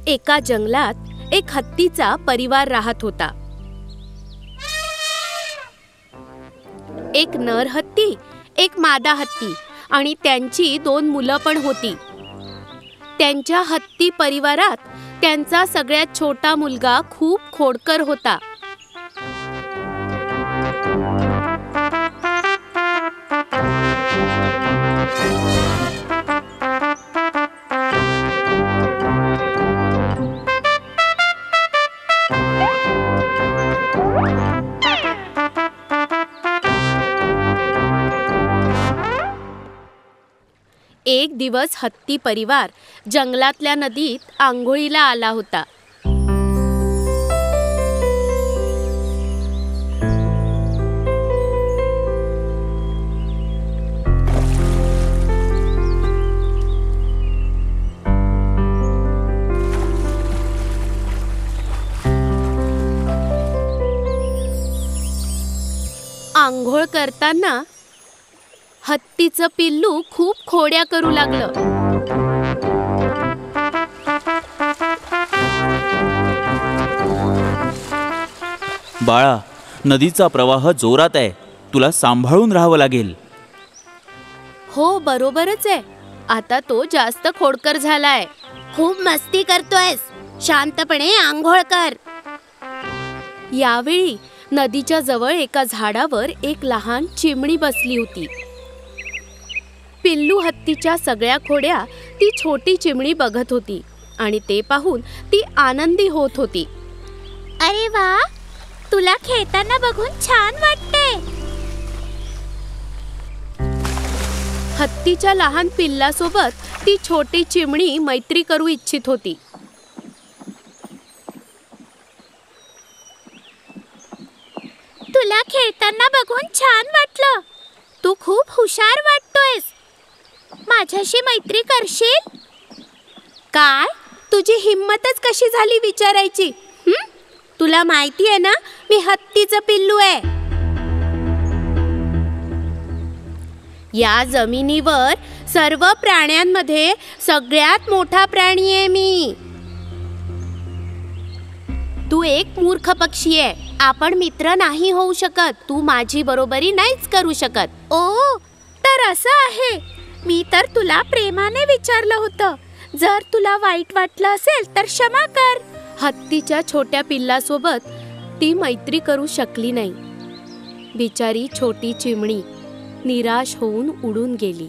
एका जंगलात एक हत्तीचा परिवार राहत होता. एक नर हत्ती, एक मादा हत्ती आणि त्यांची 2 मुलं पण होती. त्यांच्या हत्ती परिवारात त्यांचा सगळ्यात छोटा मुलगा खूप खोडकर होता. एक दिवस हत्ती परिवार जंगलातल्या नदीत आंघोळीला आला होता. आंघोळ करताना हत्तीचं पिल्लू खूप खोड्या करू लागलं. बाळा, नदीचा प्रवाह जोरात आहे, तुला सांभाळून राहावं लागेल. हो, बरोबरच आहे. आता तो जास्त खोडकर झालाय. खूप मस्ती करतोयस, शांतपणे आंघोळ कर. यावेळी नदीच्या जवळ एका झाडावर एक लहान चिमणी बसली होती. पिल्लू हत्तीच्या सगळ्या खोड्या ती छोटी चिमणी बघत होती आणि ते पाहून ती आनंदी होत होती. अरे वा, तुला खेळताना बघून छान वाटते. हत्तीच्या लहान पिल्लासोबत ती छोटी चिमणी मैत्री करू इच्छित होती. तुला खेळताना बघून छान वाटलं. तू खूप हुशार वाटतोयस. माझ्याशी मैत्री करशील? काय? तुझी हिम्मतच कशी झाली विचारायची? तुला माहिती आहे ना, मी हत्तीचं पिल्लू आहे. या जमिनीवर सर्व प्राण्यांमध्ये सगळ्यात मोठा प्राणी आहे मी. तू एक मूर्ख पक्षी आहे. आपण मित्र नाही होऊ शकत. तू माझी बरोबरी नाहीच करू शकत. ओ, तर असं आहे. मी तर तुला प्रेमाने विचारलं होतं. जर तुला वाईट वाटलं असेल तर क्षमा कर. हत्तीच्या छोट्या पिल्लासोबत ती मैत्री करू शकली नाही. बिचारी छोटी चिमणी निराश होऊन उडून गेली.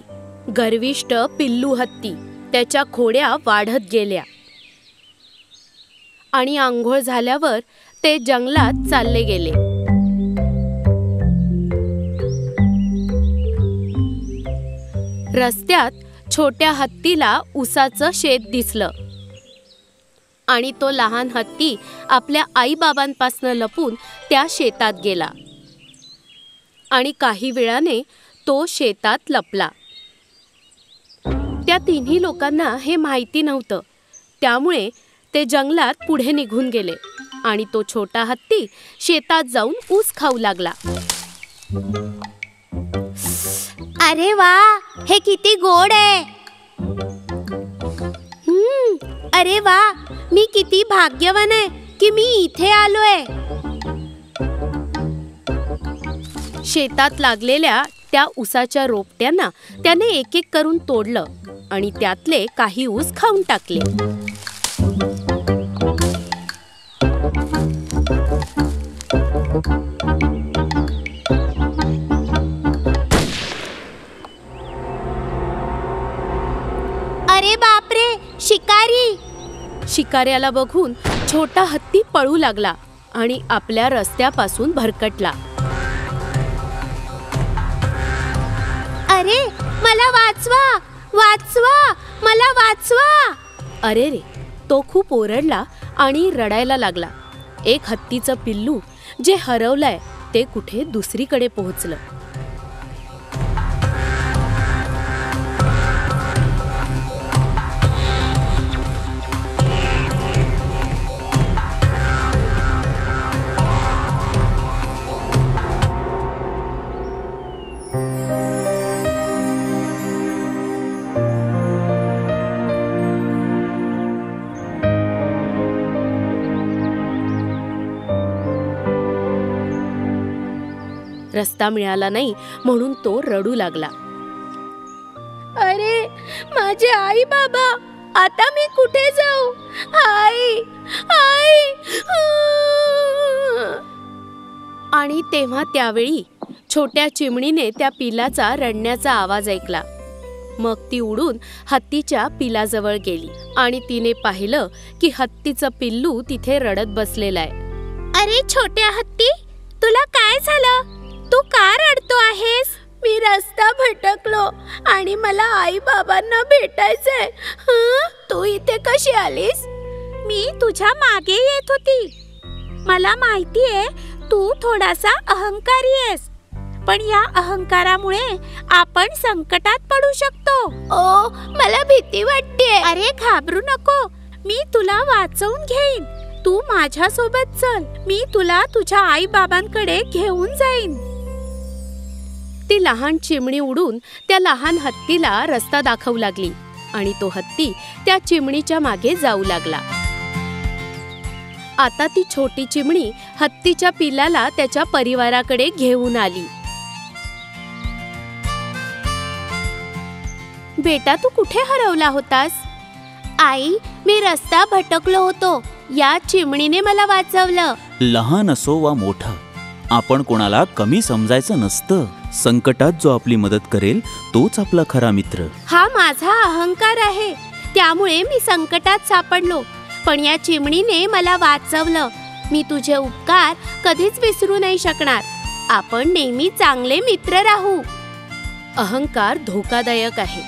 गर्विष्ठ पिल्लू हत्ती त्याच्या खोड्या वाढत गेल्या आणि आंघोळ झाल्यावर ते जंगलात चालले गेले. रस्त्यात छोट्या हत्तीला उसाचं शेत दिसलं आणि तो लहान हत्ती आपल्या आई-बाबांपासून लपून त्या शेतात गेला आणि काही वेळाने तो शेतात लपला. त्या तिन्ही लोकांना हे माहिती नव्हतं. त्यामुळे ते जंगलात पुढे निघून गेले आणि तो छोटा हत्ती शेतात जाऊन ऊस खाऊ लागला. अरे वा, हे किती गोड आहे. अरे वा, मी किती भाग्यवान आहे की मी इथे आलोय. शेतात लागलेल्या त्या ऊसाच्या रोपट्यांना त्याने एक एक करून तोडलं आणि त्यातले काही ऊस खाऊन टाकले. अरे बापरे, शिकारी. शिकाऱ्याला बघून छोटा हत्ती पळू लागला आणि आपल्या रस्त्यापासून भरकटला. अरे, मला वाचवा, वाचवा, मला वाचवा. अरे रे, तो खूप ओरडला आणि रडायला लागला. एक हत्तीचं पिल्लू जे हरवलंय ते कुठे दुसरीकडे पोहोचलं. रस्ता मिळाला नाही म्हणून तो रडू लागला. अरे माझे आई बाबा, आता मी कुठे जाऊ? आई आई. आणि तेव्हा त्यावेळी छोट्या चिमणीने त्या पिलाचा रडण्याचा आवाज ऐकला. मग ती उडून हत्तीच्या पिलाजवळ गेली आणि तिने पाहिलं की हत्तीचं पिल्लू तिथे रडत बसलेलं आहे. अरे छोट्या हत्ती, तुला काय झालं? तू का रडतो आहेस? मी रस्ता भटकलो आणि मला आई बाबांना भेटायचंय. तू इथे कशी आलीस? मी तुझ्या मागे येत होती. मला माहितीये तू थोडासा अहंकारी आहेस, पण या अहंकारामुळे आपण संकटात पडू शकतो. ओ, मला भीती वाटते. अरे घाबरू नको, मी तुला वाचवून घेईन. तू माझ्या सोबत चल, मी तुला तुझ्या आई बाबांकडे घेऊन जाईन. ती लहान चिमणी उडून त्या लहान हत्तीला रस्ता दाखवू लागली आणि तो हत्ती त्या चिमणीच्या मागे जाऊ लागला. आता ती छोटी चिमणी हत्तीच्या पिलाला त्याच्या परिवाराकडे घेऊन आली. बेटा, तू कुठे हरवला होतास? आई, मी रस्ता भटकलो होतो. या चिमणीने मला वाचवलं. लहान असो वा मोठा, आपण कोणाला कमी समजायचं नसतं. संकटात जो आपली मदत करेल तोच आपला खरा मित्र. हा माझा अहंकार आहे, त्यामुळे मी संकटात सापडलो. पण या चिमणीने मला वाचवलं. मी तुझे उपकार कधीच विसरू नाही शकणार. आपण नेहमी चांगले मित्र राहू. अहंकार धोकादायक आहे.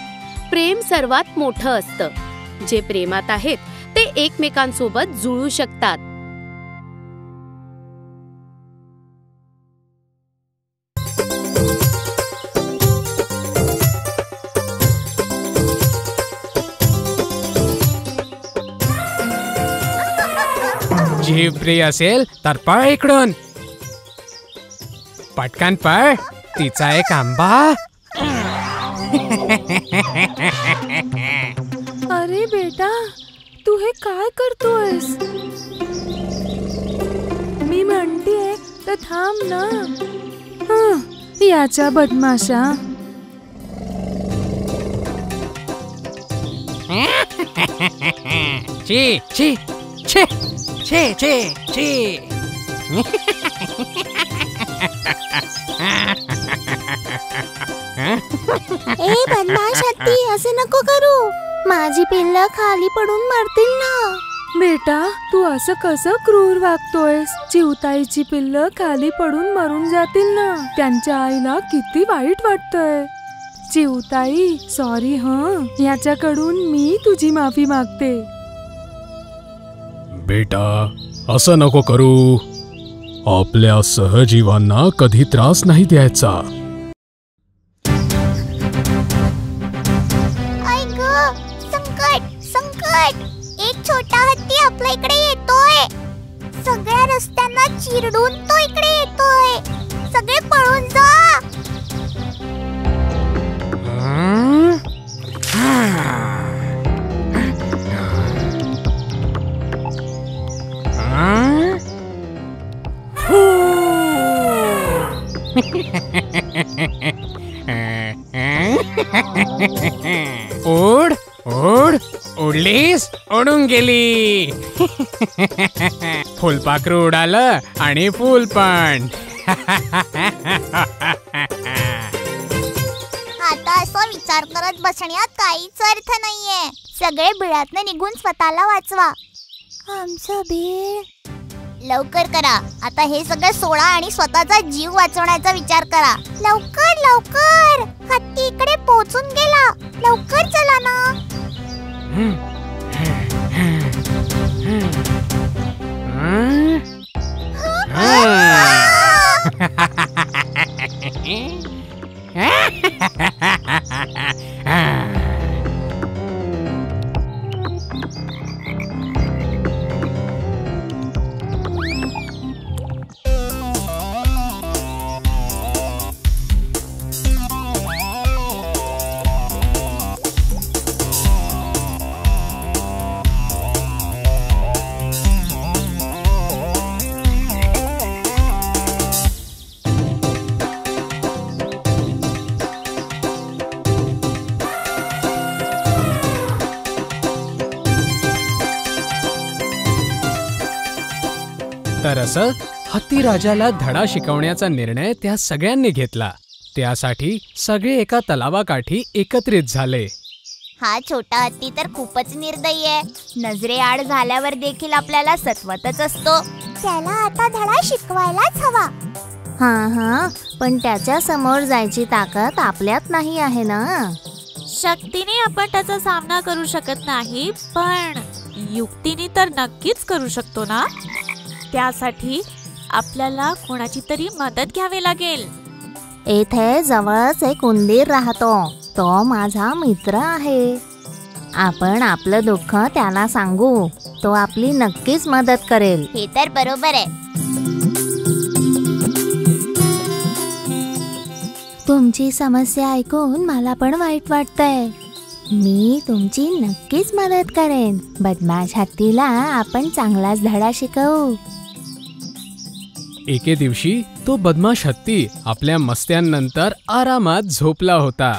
प्रेम सर्वात मोठं असतं. जे प्रेमात आहेत ते एकमेकांसोबत जुळू शकतात. जीव प्रिय असेल तर पळ इकडून. पटकन पळ, तिचा एक आंबा. अरे बेटा, तू हे काय करतोयस? मी म्हणतेय तर थांब ना. याच्या बदमाशा. ची ची ची ची ची ची. ए बदमाश हत्ती, असे नको करू. माझी पिल्लं खाली पडून मरतील ना. बेटा, तू असं कसं क्रूर वागतोयस? चिवताईची पिल्लं खाली पडून मरून जातील ना. त्यांच्या आईला किती वाईट वाटतंय. चिवताई, सॉरी. याच्याकडून मी तुझी माफी मागते. बेटा, असं नको करू. आपल्या सहजीवांना कधी त्रास नाही द्यायचा. आई ग, संकट संकट. एक छोटा हत्ती आपल्या इकडे येतोय. सगळ्या रस्त्यांना चिरडून तो इकडे येतोय. सगळे पळून जा. उड उड उडलीस, उडून गेली. फुलपाखरू उडालं आणि फुल पण. आता असं विचार करत बसण्यात काहीच अर्थ नाहीये. सगळे बिळातनं निघून स्वतःला वाचवा. आमचं बीळ लवकर करा. आता हे सगळं सोडा आणि स्वतःचा जीव वाचवण्याचा विचार करा. लवकर लवकर. हत्ती इकडे पोहोचून गेला. लवकर चला ना. तर असं हत्ती राजाला धडा शिकवण्याचा निर्णय त्या सगळ्यांनी घेतला. त्यासाठी सगळे एका तलावाकाठी एकत्रित झाले. हा छोटा हत्ती तर खूपच निर्दयी आहे. नजरेआड झाल्यावर देखील आपल्याला सतवतच असतो. त्याला आता धडा शिकवायलाच हवा. हा, पण त्याच्या समोर जायची ताकद आपल्यात नाही आहे ना. शक्तीने आपण त्याचा सामना करू शकत नाही, पण युक्तीने तर नक्कीच करू शकतो ना. त्यासाठी आपल्याला कोणाची तरी मदत घ्यावी लागेल. येथे जवळच एक उंदीर राहतो. तो माझा मित्र आहे. आपण आपलं दुःख त्याला सांगू. तो आपली नक्कीच मदत करेल. हे तर बरोबर आहे. तुमची समस्या ऐकून मला पण वाईट वाटतंय. मी तुमची नक्कीच मदत करेन. बदमाश हत्तीला आपण चांगलाच धडा शिकवू. एके दिवशी तो बदमाश हत्ती आपल्या मस्त्यांनंतर आरामात झोपला होता.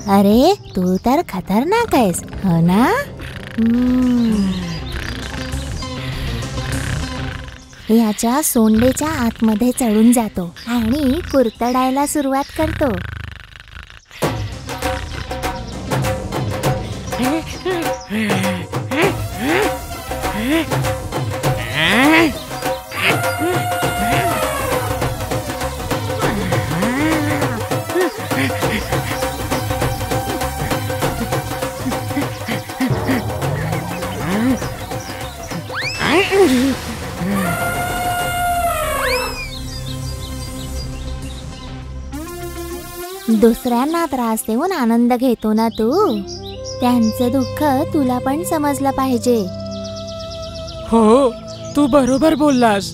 अरे तू तर खतरनाक आहेस, हो ना. याच्या सोंडेच्या आतमध्ये चढून जातो आणि कुरतडायला सुरुवात करतो. दुसऱ्यांना त्रास देऊन आनंद घेतो ना तू. त्यांचं दुःख तुला पण समजलं पाहिजे. हो, तू बरोबर बोललास.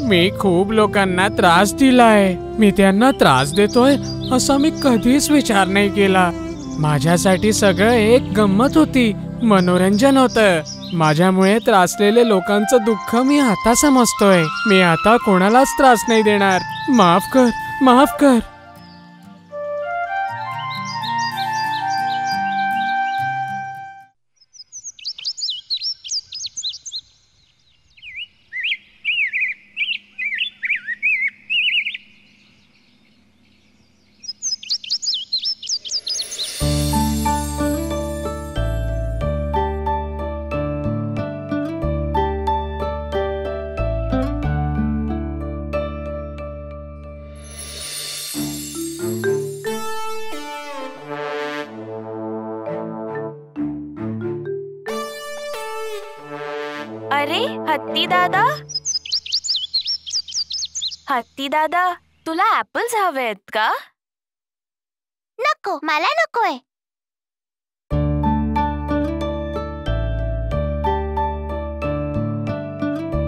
मी खूप लोकांना त्रास दिलाय. मी त्यांना त्रास देतोय असा मी कधीच विचार नाही केला. माझ्यासाठी सगळं एक गंमत होती, मनोरंजन होतं. माझ्यामुळे त्रासलेले लोकांचं दुःख मी आता समजतोय. मी आता कोणालाच त्रास नाही देणार. माफ कर, माफ कर. अरे हत्ती दादा, हत्ती दादा, तुला ऍपल्स हवेत का? नको, मला नकोय.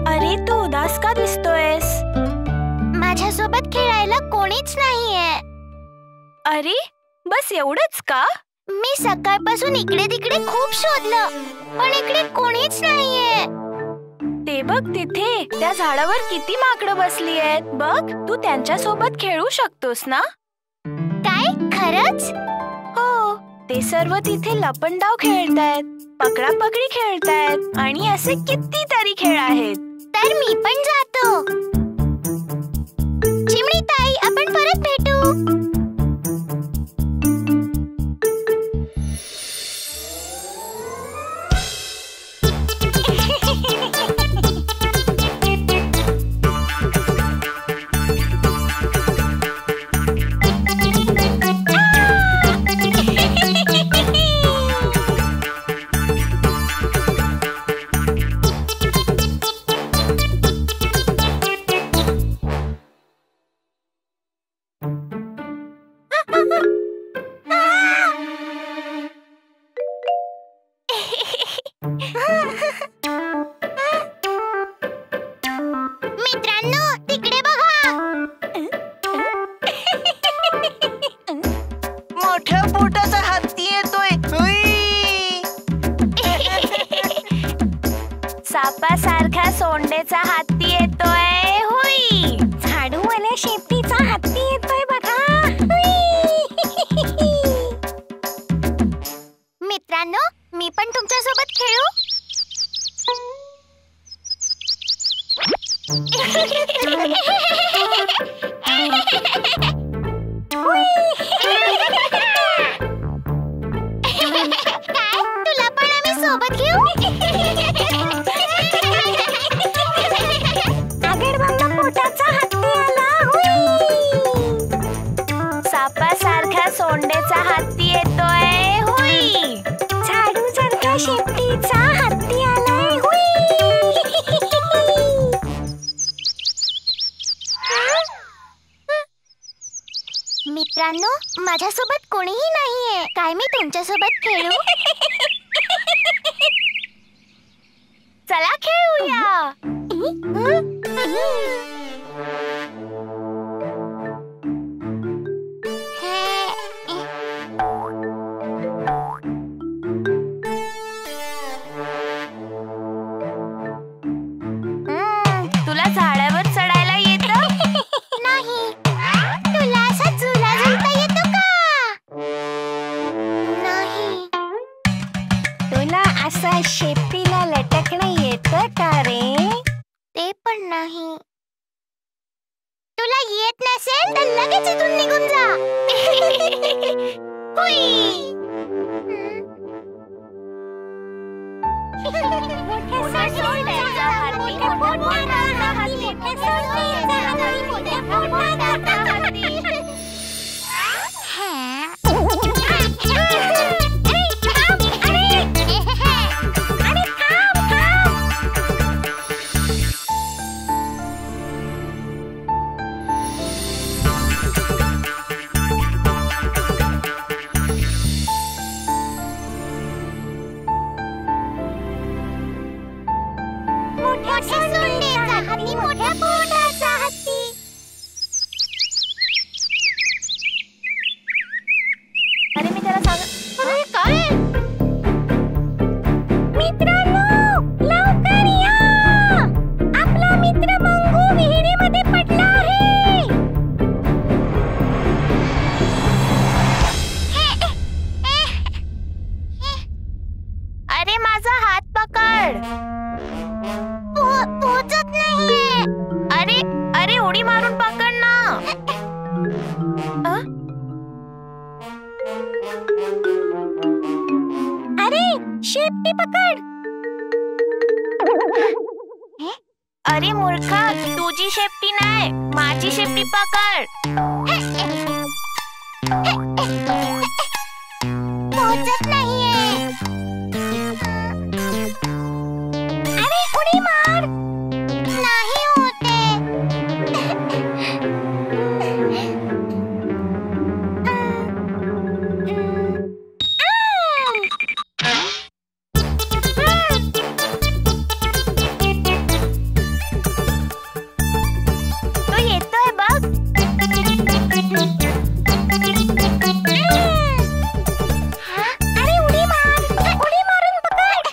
अरे तू उदास का दिसतोयस? माझ्यासोबत खेळायला कोणीच नाहीये. अरे बस एवढंच का? मी सकाळपासून इकडे तिकडे खूप शोधलं, पण इकडे कोणीच नाहीये. ते बघ तिथे त्या झाडावर किती माकडं बसली आहेत. बघ, तू त्यांच्या सोबत खेळू शकतोस ना? काय खरंच? हो, ते सर्व तिथे लपंडाव खेळतायत, पकडापकडी खेळतायत आणि असे कितीतरी खेळ आहेत. तर मी पण जातो. चिमणी ताई, आपण परत भेटू. मित्रांनो, तिकडे बघा. मोठ्या पोटाचा हत्ती येतोय. सापासारखा सोंडेचा हत्ती येतोय हुई. झाडूवाल्या शेपटीचा हत्ती येतोय बघा. मित्रांनो, मी पण तुमच्या सोबत खेळू. तुला पण आम्ही सोबत घेऊ. पोटाचा हत्ती आला. सापासारखा सोंडेचा हत्ती येतोय हुई. झाडू सारखा शेपटीचा हत्ती आलाय हुई. मित्रांनो, माझ्यासोबत कोणीही नाहीये. काय मी तुमच्यासोबत खेळू? चला खेळूया. तुला झाडावर चढायला येतं? नाही. तुला असा झुला झुलता येतो का? नाही. तुला असं शेपटीला लटकणं येतं का रे? ते पण नाही. तुला येत नसेल तर लगेच इथून निघून जा. हुई. मोठ्या सोंडेचा हत्ती, मोठ्या हत्ती, मोठ्या सोंडेचा हत्ती, मोठ्या पोटाचा हत्ती. मोठ्या सोंडेचा हत्ती, मोठ्या पोटाचा हत्ती. अरे मी त्याला सांग. अरे काय? मित्रांनो, लवकर या. आपला मित्र मंगू विहिरीमध्ये पडला आहे. अरे माझा हात पकड. पोचत नाहीये. अरे अरे उडी मारून पकड ना. अरे शेपटी पकड. अरे मूर्खा, तुझी शेपटी नाही, माझी शेपटी पकड. पोचत नाहीये. अरे उडी मार. नाही होते. तो येतोय बघ. अरे उडी मार. उडी मारून पकड.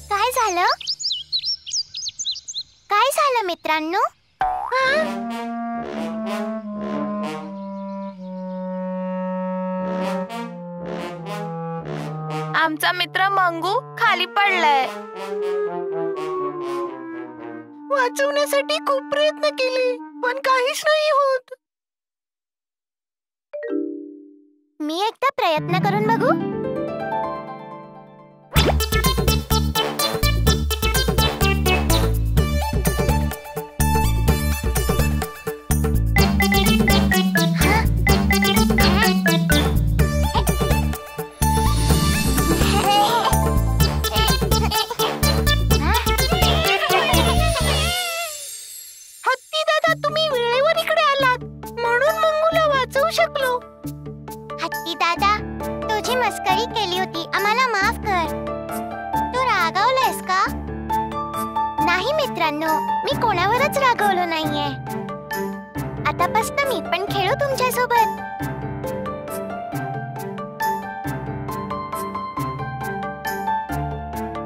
काय झालं? काय झालं मित्रांनो? आमचा मित्र मंगू खाली पडलाय. वाचवण्यासाठी खूप प्रयत्न केले, पण काहीच नाही होत. मी एकदा प्रयत्न करून बघू. हत्ती दादा, तुम्ही वेळेवर करण्यासाठी आम्हाला माफ कर. तू रागावलायस का? नाही मित्रांनो, मी कोणावरच रागावलो नाहीये. आतापासून मी पण खेळू तुमच्यासोबत.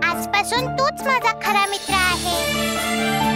आजपासून तूच माझा खरा मित्र आहे.